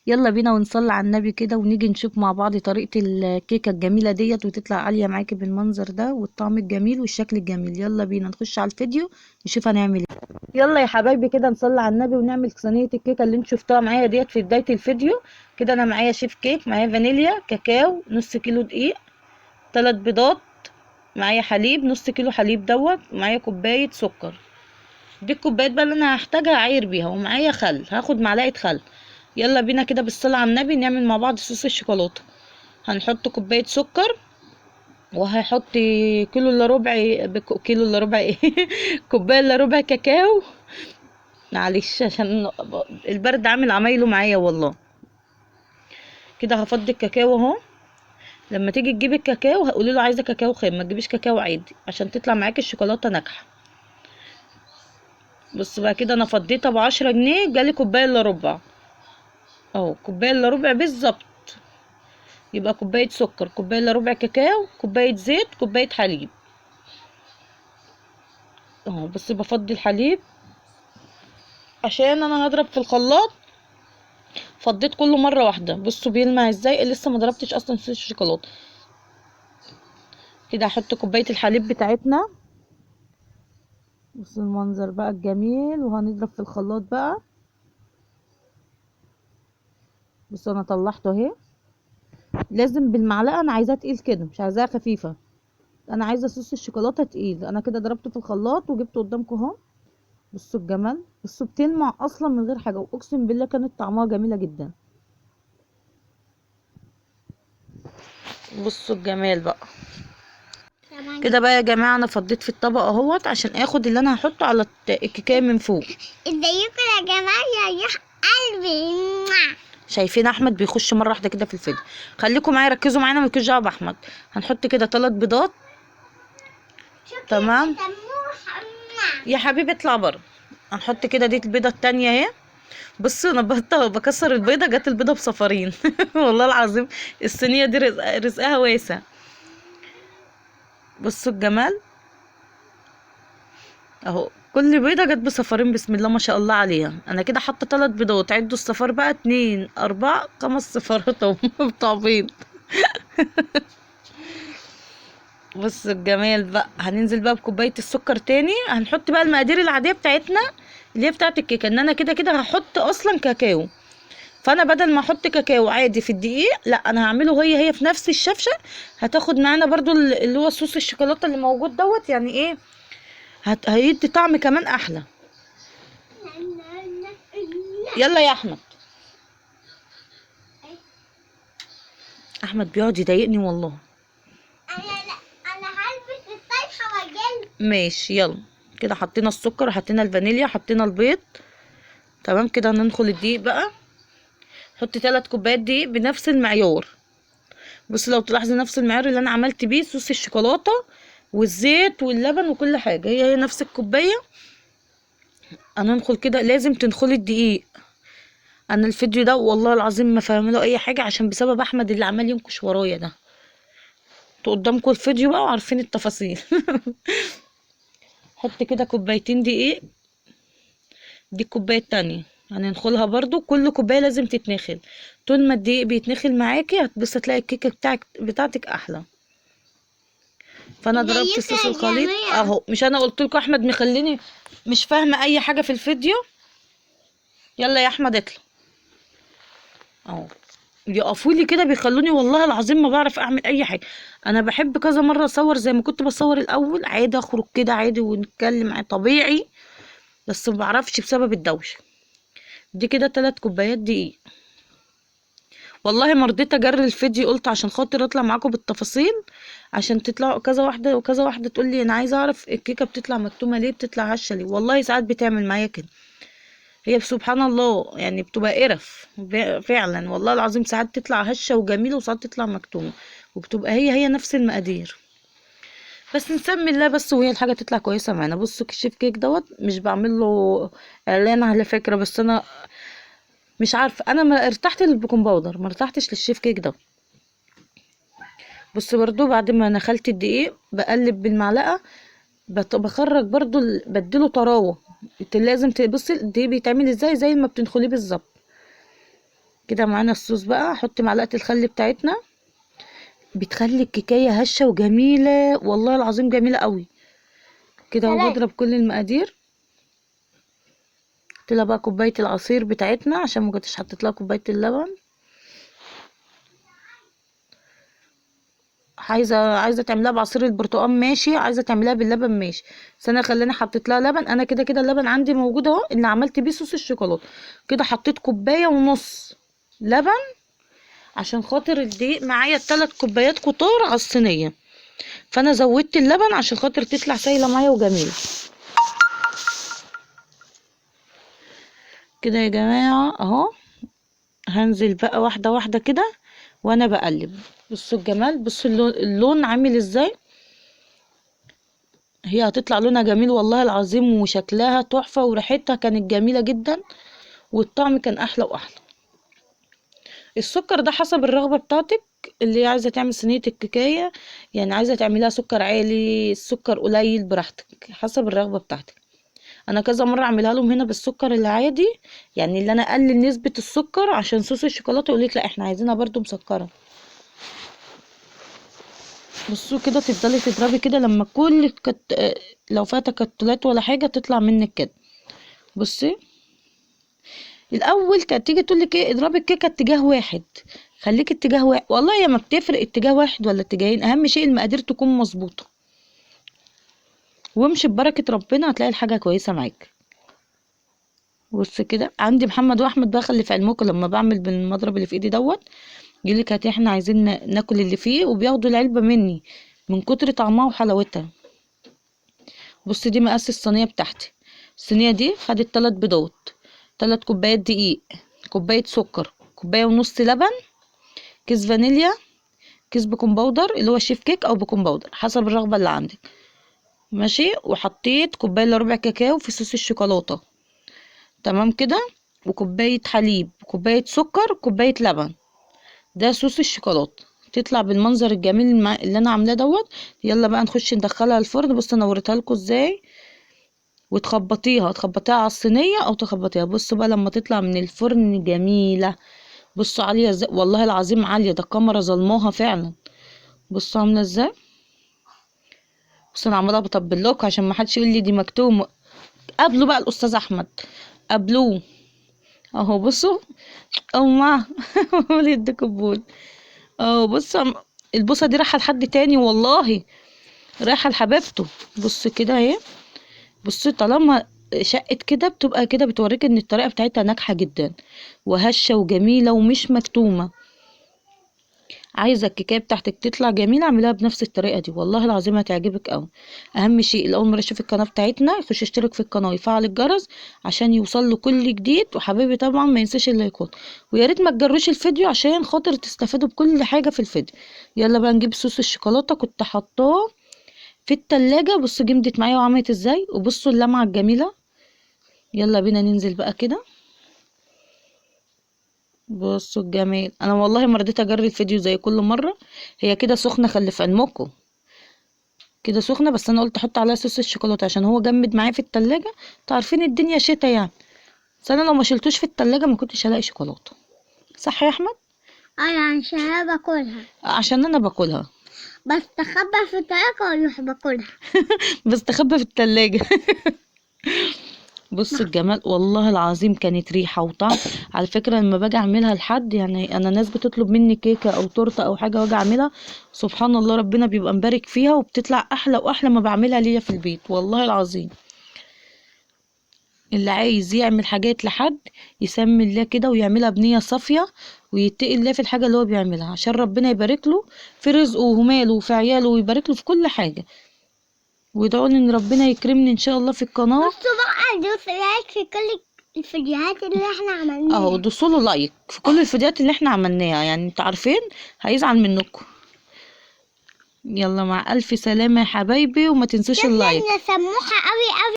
يلا بينا ونصلي على النبي كده ونيجي نشوف مع بعض طريقة الكيكة الجميلة ديت وتطلع عالية معاكي بالمنظر ده والطعم الجميل والشكل الجميل. يلا بينا نخش على الفيديو نشوف هنعمل ايه. يلا يا حبايبي كده نصلي على النبي ونعمل صينية الكيكة اللي انتوا شفتوها معايا ديت في بداية الفيديو. كده انا معايا شيف كيك، معايا فانيليا، كاكاو، نص كيلو دقيق، 3 بيضات، معايا حليب نص كيلو حليب دوت، ومعايا كوباية سكر. دي الكوبايات بقى اللي انا هحتاجها اعاير بيها، ومعايا خل، هاخد معلقة خل. يلا بينا كده بالصلاة على النبي نعمل مع بعض صوص الشوكولاتة. هنحط كوباية سكر، وهحط كيلو الا ربع، كيلو الا ربع ايه كوباية الا ربع كاكاو. معلش عشان البرد عامل عمايله معايا والله. كده هفضي الكاكاو اهو. لما تيجي تجيبي الكاكاو هقولي له عايزه كاكاو خام، ما تجيبيش كاكاو عادي عشان تطلع معاكي الشوكولاته ناجحه. بص بقى كده انا فضيتها ب10 جنيه، جالي كوبايه الا ربع اهو، كوبايه الا ربع بالظبط. يبقى كوبايه سكر، كوبايه الا ربع كاكاو، كوبايه زيت، كوبايه حليب اهو. بس بفضي الحليب عشان انا هضرب في الخلاط. فضيت كله مره واحده، بصوا بيلمع ازاي، لسه ما ضربتش اصلا صوص الشوكولاته. كده هحط كوبايه الحليب بتاعتنا. بصوا المنظر بقى الجميل، وهنضرب في الخلاط بقى. بصوا انا طلعته اهي. لازم بالمعلقه، انا عايزاه تقيل كده مش عايزاها خفيفه. انا عايزه صوص الشوكولاته تقيل. انا كده ضربته في الخلاط وجبته قدامكم اهو. بصوا الجمال، بصوا بتلمع اصلا من غير حاجه، واقسم بالله كانت طعمها جميله جدا. بصوا الجمال بقى. كده بقى يا جماعه انا فضيت في الطبق اهوت عشان اخد اللي انا هحطه على الكيكه من فوق. ازيكم يا جماعة يا روح قلبي. شايفين احمد بيخش مره واحده كده في الفيديو. خليكم معايا ركزوا معانا، مالكوش دعوه باحمد. هنحط كده 3 بيضات. تمام يا حبيبي اطلع بره. هنحط كده دي البيضه التانية اهي. بصوا انا بكسر البيضه، جت البيضه بصفارين والله العظيم. الصينيه دي رزقها واسع. بصوا الجمال اهو، كل بيضه جت بصفارين، بسم الله ما شاء الله عليها. انا كده حاطه 3 بيضات، عدوا الصفار بقى 2 4 5 صفارات اهو بتوع بيض. بص الجمال بقى. هننزل بقى بكوبايه السكر تاني. هنحط بقى المقادير العاديه بتاعتنا اللي هي بتاعت الكيكه، ان انا كده كده هحط اصلا كاكاو. فانا بدل ما احط كاكاو عادي في الدقيق، لا انا هعمله هي في نفس الشفشه. هتاخد معانا برضو اللي هو صوص الشوكولاته اللي موجود دوت، يعني ايه، هيدي طعم كمان احلى. يلا يا احمد. احمد بيقعد يضايقني والله. انا هلبس الطرحة واجيلك. ماشي يلا. كده حطينا السكر، حطينا الفانيليا، حطينا البيض. تمام كده هندخل الدقيق بقى. حط 3 كوبايات دقيق بنفس المعيار. بص لو تلاحظي نفس المعيار اللي انا عملت بيه صوص الشوكولاته والزيت واللبن وكل حاجه، هي نفس الكوبايه. هندخل كده، لازم تدخلي الدقيق. انا الفيديو ده والله العظيم ما فاهمه له اي حاجه عشان بسبب احمد اللي عمال ينكش ورايا ده. انتوا قدامكم الفيديو بقى وعارفين التفاصيل حط كده كوبايتين دقيق. دي الكوبايه التانية هندخلها برضو، كل كوبايه لازم تتنخل. طول ما الدقيق بيتنخل معاكي هتبص تلاقي الكيكه بتاعتك احلى. فانا ضربت ازيكم صوص يا الخليط جماعة. اهو. مش انا قلت لكم احمد مخليني مش فاهمه اي حاجه في الفيديو. يلا يا احمد اطلع اهو. يقفوا لي كده بيخلوني والله العظيم ما بعرف اعمل اي حاجه. انا بحب كذا مره اصور زي ما كنت بصور الاول عادي، اخرج كده عادي ونتكلم طبيعي، بس ما بعرفش بسبب الدوشه. دي كده 3 كوبايات دقيق. والله ما رضيت اجري الفيديو، قلت عشان خاطر اطلع معاكم بالتفاصيل، عشان تطلعوا كذا واحده وكذا واحده تقول لي انا عايزه اعرف الكيكه بتطلع مكتومه ليه، بتطلع هشه ليه. والله ساعات بتعمل معايا كده. هي سبحان الله يعني بتبقى قرف فعلا والله العظيم. ساعات تطلع هشه وجميله، وساعات تطلع مكتومه، وبتبقى هي نفس المقادير. بس نسمي الله بس، وهي الحاجه تطلع كويسه معانا. بصوا الشيف كيك دوت مش بعمل له اعلان على فكره، بس انا مش عارفه، انا ما ارتحت للبيكنج باودر، ما ارتحتش للشيف كيك ده. بص برضو بعد ما نخلت الدقيق بقلب بالمعلقه. بخرج برضو بديله طراوه. انت لازم تبصي الدقيق بيتعمل ازاي، زي ما بتنخليه بالظبط. كده معانا الصوص بقى. احط معلقه الخل بتاعتنا، بتخلي الكيكايه هشه وجميله والله العظيم، جميله قوي. كده اهو بضرب كل المقادير. حط لها بقى كوبايه العصير بتاعتنا عشان ما كنتش حطيت لها كوبايه اللبن. عايزه تعمليها بعصير البرتقال ماشي، عايزه تعمليها باللبن ماشي، بس انا خلاني حطيت لها لبن. انا كده كده اللبن عندي موجود اهو، اللي عملت بيه صوص الشوكولاته. كده حطيت كوبايه ونص لبن عشان خاطر الدقيق معايا 3 كوبايات كتار على الصينيه، فانا زودت اللبن عشان خاطر تطلع سايله معايا وجميله. كده يا جماعه اهو. هنزل بقى واحده واحده كده وانا بقلب. بصوا الجمال، بصوا اللون عامل ازاي. هي هتطلع لونها جميل والله العظيم، وشكلها تحفه، وريحتها كانت جميله جدا، والطعم كان احلى واحلى. السكر ده حسب الرغبه بتاعتك، اللي هي عايزه تعمل صينيه الكيكايه، يعني عايزه تعمليها سكر عالي السكر قليل براحتك حسب الرغبه بتاعتك. انا كذا مره اعملها لهم هنا بالسكر العادي، يعني اللي انا اقلل نسبه السكر عشان صوص الشوكولاته، يقول لك لا احنا عايزينها برضو مسكره. بصوا كده تفضلي تضربي كده لما كل لو فيها تكتلات ولا حاجه تطلع منك كده. بصي الاول كانت تيجي تقول لك ايه، اضربي الكيكه اتجاه واحد، خليك اتجاه واحد. والله يا ما بتفرق اتجاه واحد ولا اتجاهين، اهم شيء المقادير تكون مظبوطه، وامشي ببركه ربنا هتلاقي الحاجه كويسه معاك. بص كده عندي محمد واحمد بقى، خلي في علمكم لما بعمل بالمضرب اللي في ايدي دوت، يقولك هاتي احنا عايزين ناكل اللي فيه، وبياخدوا العلبه مني من كتر طعمها وحلاوتها. بص دي مقاس الصينيه بتاعتي. الصينيه دي خدت 3 بيضات، 3 كوبايات دقيق، كوبايه سكر، كوبايه ونص لبن، كيس فانيليا، كيس بيكنج باودر اللي هو شيف كيك او بيكنج باودر حسب الرغبه اللي عندك ماشي. وحطيت كوبايه الا ربع كاكاو في صوص الشوكولاته، تمام كده. وكوبايه حليب، كوبايه سكر، كوبايه لبن. ده صوص الشوكولاته، تطلع بالمنظر الجميل اللي انا عاملاه دوت. يلا بقى نخش ندخلها الفرن. بص انا وريتها لكم ازاي، وتخبطيها على الصينيه او تخبطيها. بصوا بقى لما تطلع من الفرن جميله. بصوا عاليه ازاي والله العظيم، عاليه، ده الكاميرا ظلموها فعلا. بصوا عامله ازاي. بصوا انا عماله بطبل لكم عشان ما حدش يقول لي دي مكتوم. قابلوا بقى الاستاذ احمد، قابلوه اهو. بصوا ما هو يديك البول اهو. بصوا البوسه دي رايحه لحد تاني والله، رايحه لحبيبته. بص كده اهي. بص طالما شقت كده بتبقى كده بتوريك ان الطريقه بتاعتها ناجحه جدا وهشه وجميله ومش مكتومه. عايزه الكيكه بتاعتك تطلع جميله اعملها بنفس الطريقه دي والله العظيم هتعجبك قوي. اهم شيء اللي اول مره يشوف القناه بتاعتنا يخش يشترك في القناه ويفعل الجرس عشان يوصل له كل جديد. وحبيبي طبعا ما ينساش اللايكات، ويا ريت ما تجروش الفيديو عشان خاطر تستفادوا بكل حاجه في الفيديو. يلا بقى نجيب صوص الشوكولاته، كنت حطاه في التلاجة. بصوا جمدت معايا وعملت ازاي، وبصوا اللمعه الجميله. يلا بينا ننزل بقى كده. بصوا الجمال، انا والله ما رضيت اجري الفيديو زي كل مره. هي كده سخنه خلي في علمكم، كده سخنه، بس انا قلت احط عليها صوص الشوكولاته عشان هو جمد معايا في التلاجة. انتوا عارفين الدنيا شتا يعني، بس انا لو ما شلتوش في التلاجة ما كنتش هلاقي شوكولاته. صح يا احمد؟ انا عشان أنا باكلها، عشان انا باكلها. بستخبى في الطريقة واروح باكلها. بستخبى في التلاجة. بص الجمال والله العظيم، كانت ريحه وطعم. على فكره لما باجي اعملها لحد، يعني انا ناس بتطلب مني كيكه او تورته او حاجه واجي اعملها، سبحان الله ربنا بيبقى مبارك فيها وبتطلع احلى واحلى ما بعملها ليا في البيت والله العظيم. اللي عايز يعمل حاجات لحد يسمي الله كده ويعملها بنيه صافيه، ويتقي الله في الحاجه اللي هو بيعملها عشان ربنا يبارك له في رزقه وماله وفي عياله، ويبارك له في كل حاجه. ويدعوني ان ربنا يكرمني ان شاء الله في القناه. بصوا بقى دوس لايك في كل الفيديوهات اللي احنا عملناها. اهو دوسوا له لايك في كل الفيديوهات اللي احنا عملناها، يعني انتوا عارفين هيزعل منكم. يلا مع الف سلامه يا حبايبي، وما تنسوش اللايك. سموحة قوي قوي.